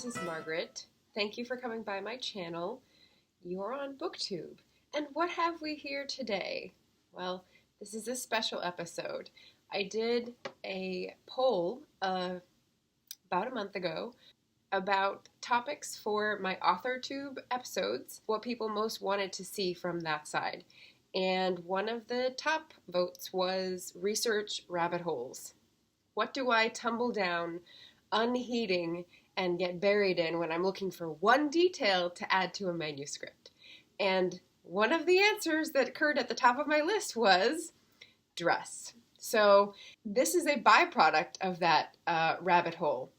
this is Margaret. Thank you for coming by my channel. You're on BookTube. And what have we here today? Well, this is a special episode. I did a poll about a month ago about topics for my authortube episodes, what people most wanted to see from that side. And one of the top votes was research rabbit holes. What do I tumble down unheeding and get buried in when I'm looking for one detail to add to a manuscript? And one of the answers that occurred at the top of my list was dress. So this is a byproduct of that rabbit hole.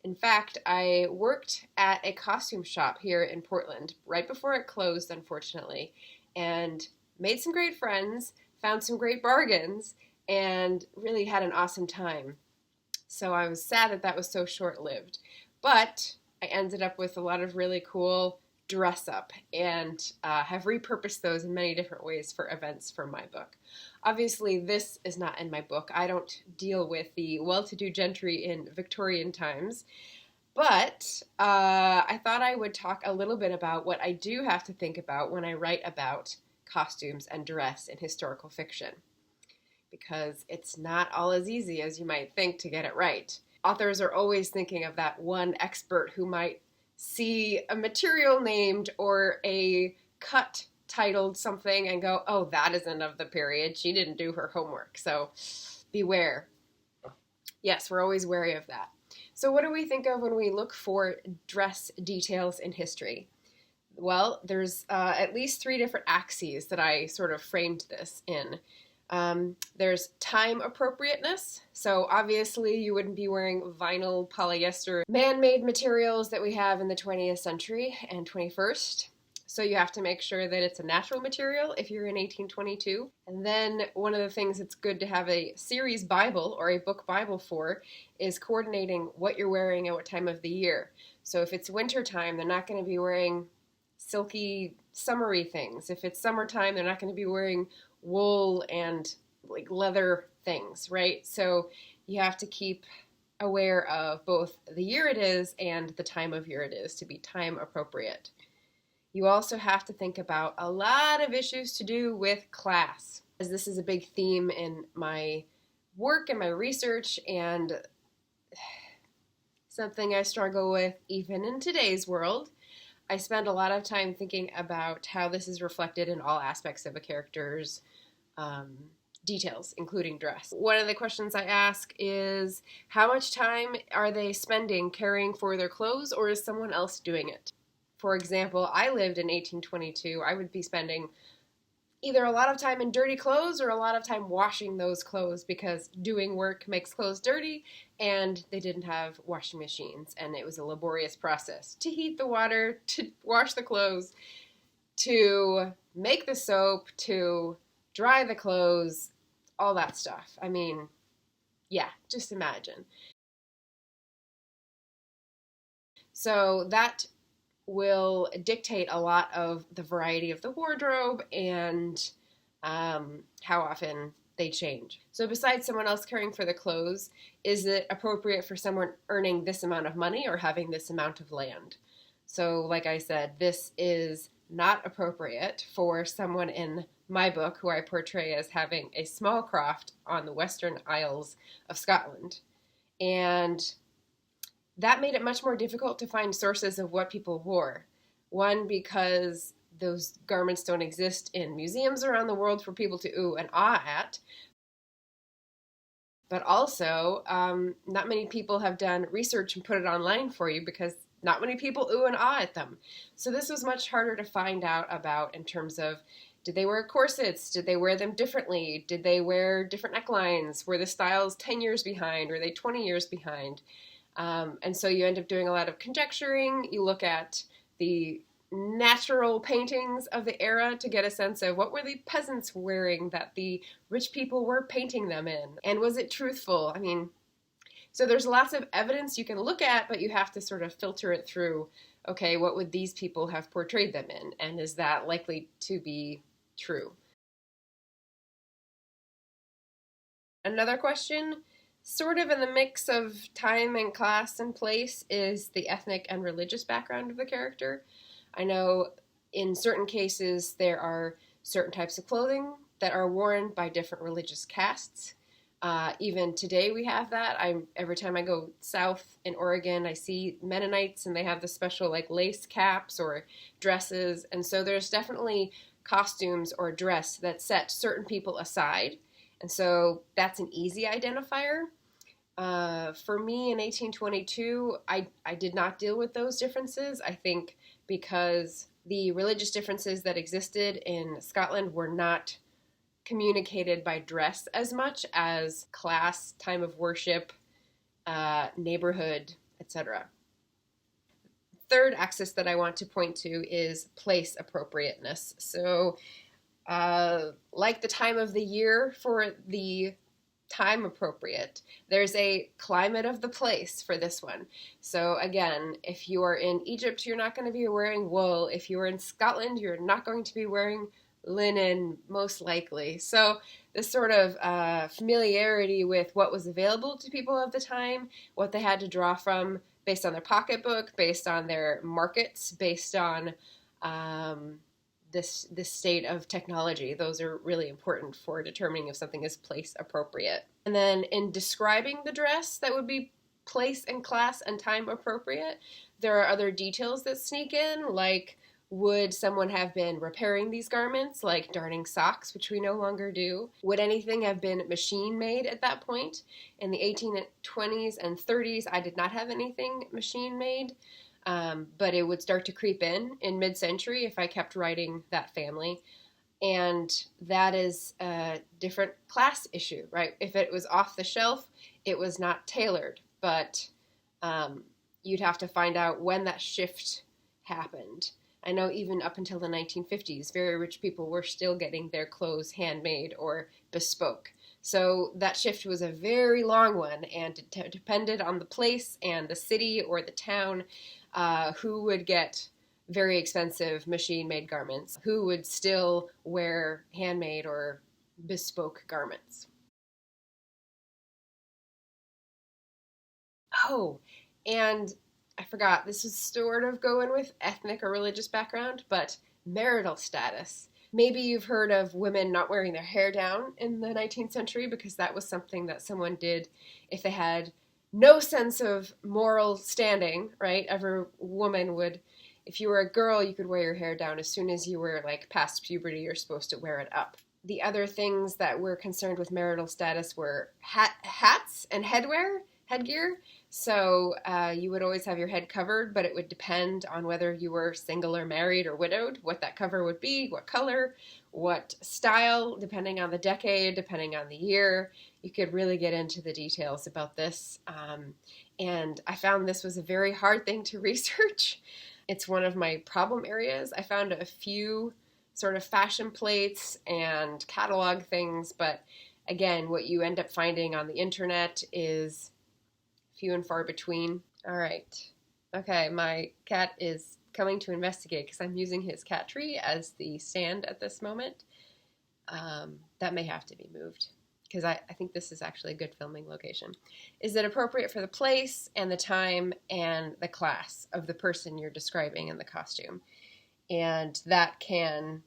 In fact, I worked at a costume shop here in Portland right before it closed, unfortunately, and made some great friends, found some great bargains, and really had an awesome time. So I was sad that that was so short-lived. But I ended up with a lot of really cool dress up and have repurposed those in many different ways for events for my book. Obviously, this is not in my book. I don't deal with the well-to-do gentry in Victorian times. But I thought I would talk a little bit about what I do have to think about when I write about costumes and dress in historical fiction, because it's not all as easy as you might think to get it right. Authors are always thinking of that one expert who might see a material named or a cut titled something and go, oh, that isn't of the period. She didn't do her homework. So beware. Yes, we're always wary of that. So what do we think of when we look for dress details in history? Well, there's at least 3 different axes that I sort of framed this in. There's time appropriateness. So obviously you wouldn't be wearing vinyl, polyester, man-made materials that we have in the 20th century and 21st. So you have to make sure that it's a natural material if you're in 1822. And then one of the things that's good to have a series Bible or a book Bible for is coordinating what you're wearing at what time of the year. So if it's wintertime, they're not going to be wearing silky, summery things. If it's summertime, they're not going to be wearing wool and like leather things, right? So you have to keep aware of both the year it is and the time of year it is to be time appropriate. You also have to think about a lot of issues to do with class, as this is a big theme in my work and my research, and something I struggle with even in today's world. I spend a lot of time thinking about how this is reflected in all aspects of a character's details, including dress. One of the questions I ask is, how much time are they spending caring for their clothes, or is someone else doing it? For example, I lived in 1822. I would be spending either a lot of time in dirty clothes or a lot of time washing those clothes, because doing work makes clothes dirty, and they didn't have washing machines, and it was a laborious process to heat the water, to wash the clothes, to make the soap, to dry the clothes, all that stuff. I mean, yeah, just imagine. So that will dictate a lot of the variety of the wardrobe and how often they change. So besides someone else caring for the clothes, is it appropriate for someone earning this amount of money or having this amount of land? So like I said, this is not appropriate for someone in my book who I portray as having a small croft on the Western Isles of Scotland. And that made it much more difficult to find sources of what people wore. One, because those garments don't exist in museums around the world for people to ooh and ah at. But also, not many people have done research and put it online for you, because not many people ooh and ah at them. So this was much harder to find out about in terms of, did they wear corsets? Did they wear them differently? Did they wear different necklines? Were the styles 10 years behind? Were they 20 years behind? And so you end up doing a lot of conjecturing. You look at the natural paintings of the era to get a sense of what were the peasants wearing that the rich people were painting them in, and was it truthful? I mean, so there's lots of evidence you can look at, but you have to sort of filter it through, okay, what would these people have portrayed them in, and is that likely to be true? Another question, sort of in the mix of time and class and place is the ethnic and religious background of the character. I know in certain cases there are certain types of clothing that are worn by different religious castes. Even today we have that. Every time I go south in Oregon, I see Mennonites and they have the special like lace caps or dresses. And so there's definitely costumes or dress that set certain people aside. And so that's an easy identifier. For me in 1822, I did not deal with those differences. I think because the religious differences that existed in Scotland were not communicated by dress as much as class, time of worship, neighborhood, etc. Third axis that I want to point to is place appropriateness. So, like the time of the year for the time appropriate, there's a climate of the place for this one. So again, if you are in Egypt, you're not going to be wearing wool. If you are in Scotland, you're not going to be wearing linen, most likely. So this sort of familiarity with what was available to people of the time, what they had to draw from based on their pocketbook, based on their markets, based on this state of technology. Those are really important for determining if something is place appropriate. And then in describing the dress that would be place and class and time appropriate, there are other details that sneak in, like would someone have been repairing these garments, like darning socks, which we no longer do? Would anything have been machine made at that point? In the 1820s and 30s, I did not have anything machine made, but it would start to creep in mid-century if I kept writing that family. And that is a different class issue, right? If it was off the shelf, it was not tailored, but you'd have to find out when that shift happened. I know even up until the 1950s, very rich people were still getting their clothes handmade or bespoke. So that shift was a very long one, and it depended on the place and the city or the town who would get very expensive machine-made garments, who would still wear handmade or bespoke garments. Oh, and I forgot, this is sort of going with ethnic or religious background, but marital status. Maybe you've heard of women not wearing their hair down in the 19th century because that was something that someone did if they had no sense of moral standing, right? Every woman would, if you were a girl, you could wear your hair down. As soon as you were like past puberty, you're supposed to wear it up. The other things that were concerned with marital status were hats and headgear. So you would always have your head covered, but it would depend on whether you were single or married or widowed, what that cover would be, what color, what style, depending on the decade, depending on the year. You could really get into the details about this. And I found this was a very hard thing to research. It's one of my problem areas. I found a few sort of fashion plates and catalog things, but again, what you end up finding on the internet is few and far between. All right. Okay, my cat is coming to investigate because I'm using his cat tree as the stand at this moment. That may have to be moved because I think this is actually a good filming location. Is it appropriate for the place and the time and the class of the person you're describing in the costume? And that can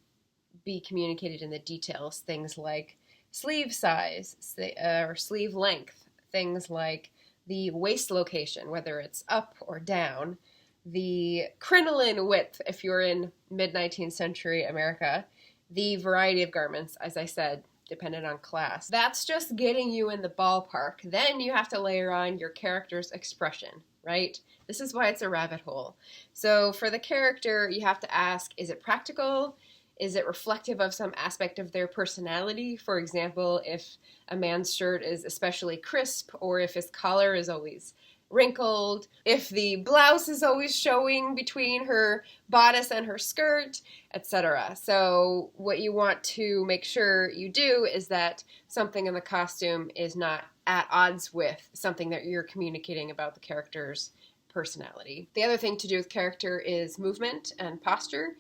be communicated in the details, things like sleeve size or sleeve length, things like the waist location, whether it's up or down, the crinoline width if you're in mid-19th century America, the variety of garments, as I said, dependent on class. That's just getting you in the ballpark. Then you have to layer on your character's expression, right? This is why it's a rabbit hole. So for the character, you have to ask, is it practical? Is it reflective of some aspect of their personality? For example, if a man's shirt is especially crisp, or if his collar is always wrinkled, if the blouse is always showing between her bodice and her skirt, etc. So what you want to make sure you do is that something in the costume is not at odds with something that you're communicating about the character's personality. The other thing to do with character is movement and posture.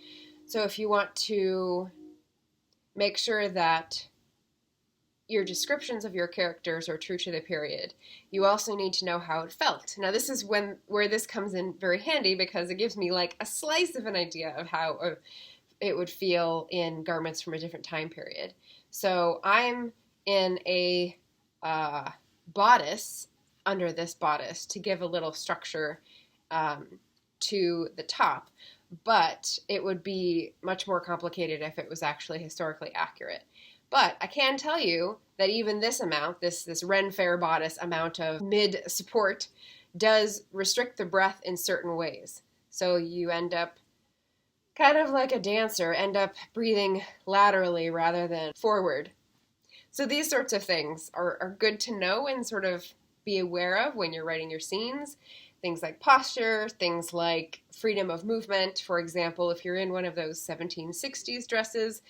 So if you want to make sure that your descriptions of your characters are true to the period, you also need to know how it felt. Now, this is where this comes in very handy, because it gives me like a slice of an idea of how it would feel in garments from a different time period. So I'm in a bodice under this bodice to give a little structure to the top, but it would be much more complicated if it was actually historically accurate. But I can tell you that even this amount, this Ren Fair bodice amount of mid support, does restrict the breath in certain ways. So you end up kind of like a dancer, end up breathing laterally rather than forward. So these sorts of things are good to know and sort of be aware of when you're writing your scenes. Things like posture, things like freedom of movement. For example, if you're in one of those 1760s dresses,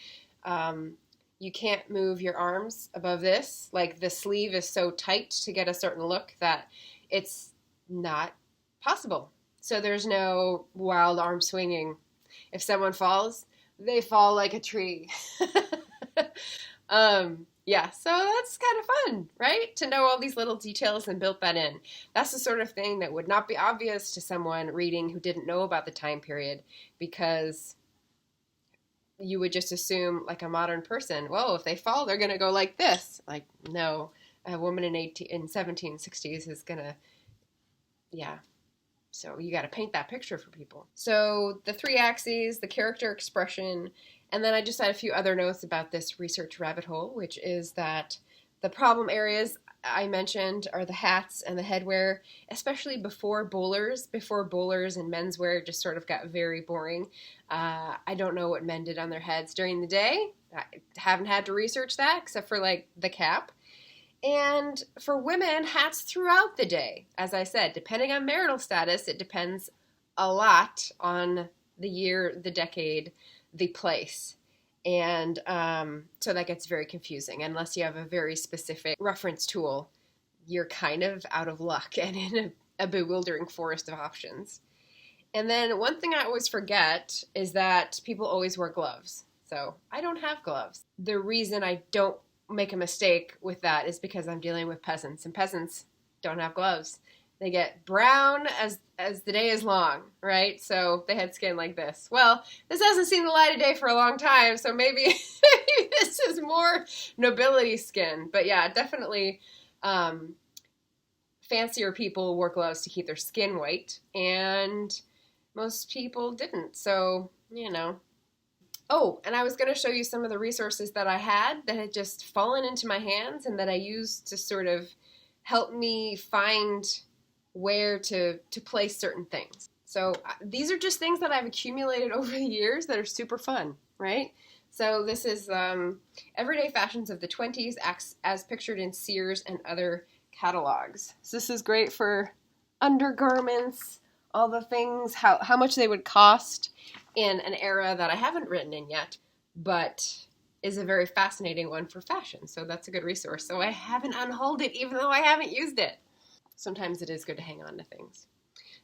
you can't move your arms above this. Like, the sleeve is so tight to get a certain look that it's not possible. So there's no wild arm swinging. If someone falls, they fall like a tree. Yeah, so that's kind of fun, right? To know all these little details and build that in. That's the sort of thing that would not be obvious to someone reading who didn't know about the time period, because you would just assume, like a modern person, well, if they fall, they're going to go like this. Like, no, a woman in 1760s is going to, yeah. So you got to paint that picture for people. So the 3 axes, the character expression, and then I just had a few other notes about this research rabbit hole, which is that the problem areas I mentioned are the hats and the headwear, especially before bowlers. Before bowlers and menswear just sort of got very boring. I don't know what men did on their heads during the day. I haven't had to research that, except for like the cap. And for women, hats throughout the day. As I said, depending on marital status, it depends a lot on the year, the decade, the place. And so that gets very confusing. Unless you have a very specific reference tool, you're kind of out of luck and in a bewildering forest of options. And then one thing I always forget is that people always wear gloves. So I don't have gloves. The reason I don't make a mistake with that is because I'm dealing with peasants, and peasants don't have gloves. They get brown as the day is long, right? So they had skin like this. Well, this hasn't seen the light of day for a long time, so maybe this is more nobility skin. But yeah, definitely fancier people wore gloves to keep their skin white, and most people didn't. So, you know. Oh, and I was going to show you some of the resources that I had that had just fallen into my hands and that I used to sort of help me find where to place certain things. So these are just things that I've accumulated over the years that are super fun, right? So this is Everyday Fashions of the 20s as pictured in Sears and other catalogs. So this is great for undergarments, all the things, how much they would cost in an era that I haven't written in yet, but is a very fascinating one for fashion. So that's a good resource. So I haven't unhauled it, even though I haven't used it. Sometimes it is good to hang on to things.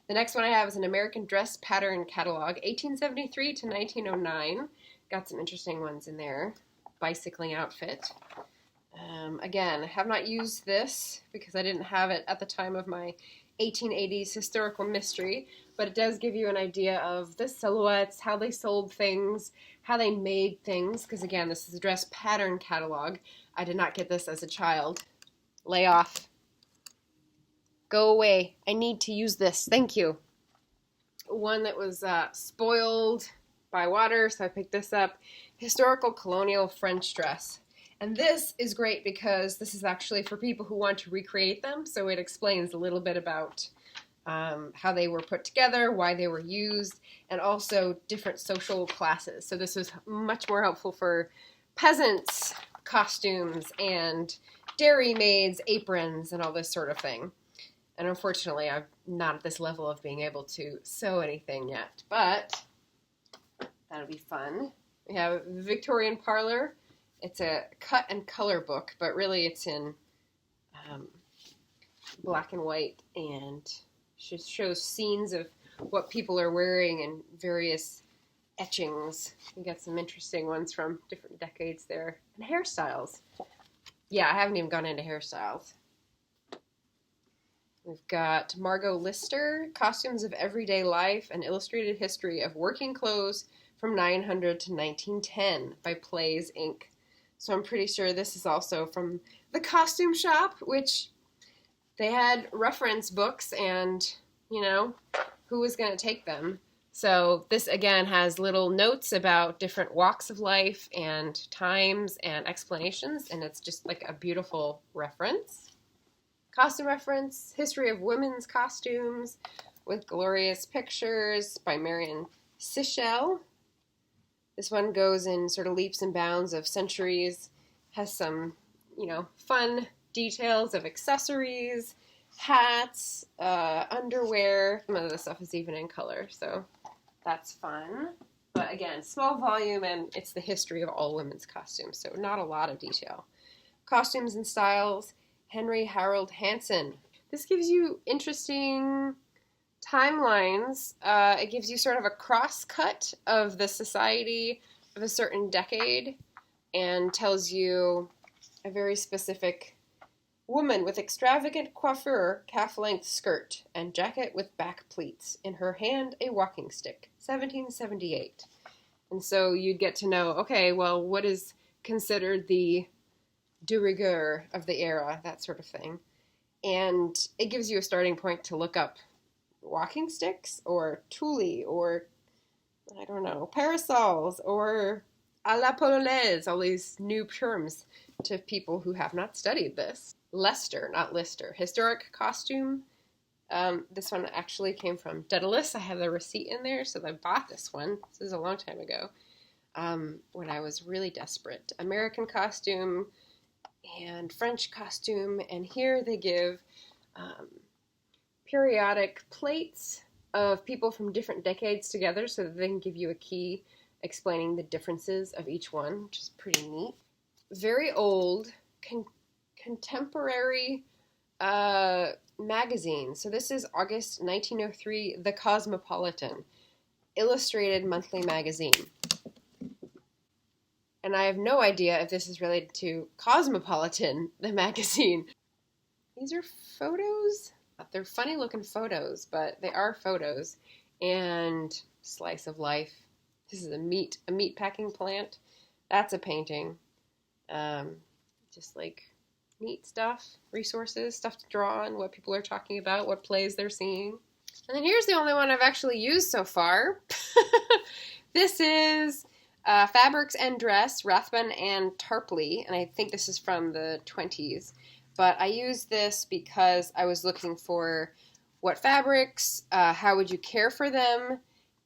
The next one I have is an American Dress Pattern Catalog, 1873 to 1909. Got some interesting ones in there. Bicycling outfit. Again, I have not used this because I didn't have it at the time of my 1880s historical mystery, but it does give you an idea of the silhouettes, how they sold things, how they made things, because again, this is a dress pattern catalog. I did not get this as a child. Lay off. Go away. I need to use this. Thank you. One that was spoiled by water, so I picked this up. Historical Colonial French Dress. And this is great because this is actually for people who want to recreate them, so it explains a little bit about how they were put together, why they were used, and also different social classes. So this was much more helpful for peasants' costumes and dairymaids' aprons and all this sort of thing. And unfortunately, I'm not at this level of being able to sew anything yet, but that'll be fun. We have Victorian Parlor. It's a cut and color book, but really it's in black and white, and just shows scenes of what people are wearing and various etchings. We got some interesting ones from different decades there, and hairstyles. Yeah, I haven't even gone into hairstyles. We've got Margot Lister, Costumes of Everyday Life, An Illustrated History of Working Clothes from 900 to 1910 by Plays Inc. So I'm pretty sure this is also from the costume shop, which they had reference books and, you know, who was going to take them. So this, again, has little notes about different walks of life and times and explanations, and it's just like a beautiful reference. Costume reference, History of Women's Costumes with Glorious Pictures by Marion Sichel. This one goes in sort of leaps and bounds of centuries, has some, fun details of accessories, hats, underwear. Some of the stuff is even in color, so that's fun. But again, small volume, and it's the history of all women's costumes, so not a lot of detail. Costumes and Styles, Henry Harold Hansen. This gives you interesting timelines. It gives you sort of a cross-cut of the society of a certain decade and tells you a very specific woman with extravagant coiffure, calf-length skirt, and jacket with back pleats. In her hand, a walking stick, 1778. And so you'd get to know, okay, well, what is considered the de rigueur of the era, that sort of thing. And it gives you a starting point to look up walking sticks or tulle or, I don't know, parasols or à la polonaise, all these new terms to people who have not studied this. Leicester, not Lister. Historic costume. This one actually came from Daedalus. I have the receipt in there, so I bought this one. This is a long time ago, when I was really desperate. American costume and French costume, and here they give periodic plates of people from different decades together so that they can give you a key explaining the differences of each one, which is pretty neat. Very old, contemporary magazine. So this is August 1903, The Cosmopolitan, illustrated monthly magazine. And I have no idea if this is related to Cosmopolitan, the magazine. These are photos? They're funny looking photos, but they are photos. And slice of life. This is a meat packing plant. That's a painting. Just like neat stuff, resources, stuff to draw on, what people are talking about, what plays they're seeing. And then here's the only one I've actually used so far. This is Fabrics and Dress, Rathbun and Tarpley, and I think this is from the 20s. But I used this because I was looking for what fabrics, how would you care for them,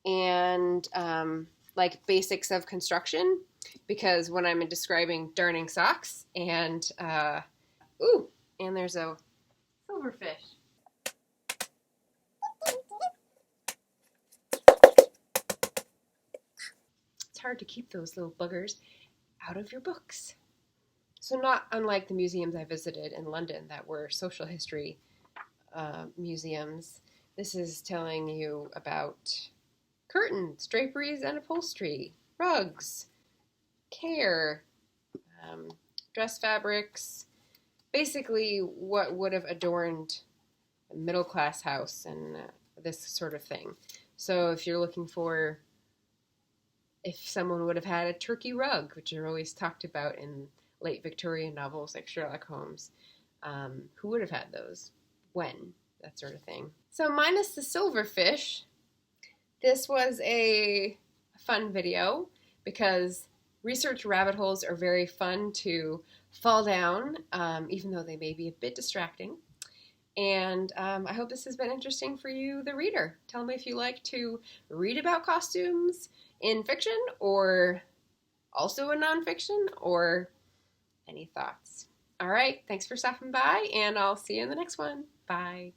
and like basics of construction. Because when I'm describing darning socks, and and there's a silverfish. It's hard to keep those little buggers out of your books. So not unlike the museums I visited in London that were social history museums, this is telling you about curtains, draperies, and upholstery, rugs, care, dress fabrics, basically what would have adorned a middle-class house and this sort of thing. So if you're looking for if someone would have had a turkey rug, which are always talked about in late Victorian novels like Sherlock Holmes, who would have had those, when, that sort of thing. So minus the silverfish, this was a fun video because research rabbit holes are very fun to fall down, even though they may be a bit distracting. And I hope this has been interesting for you, the reader. Tell me if you like to read about costumes in fiction or also in nonfiction, or any thoughts. All right, thanks for stopping by, and I'll see you in the next one. Bye.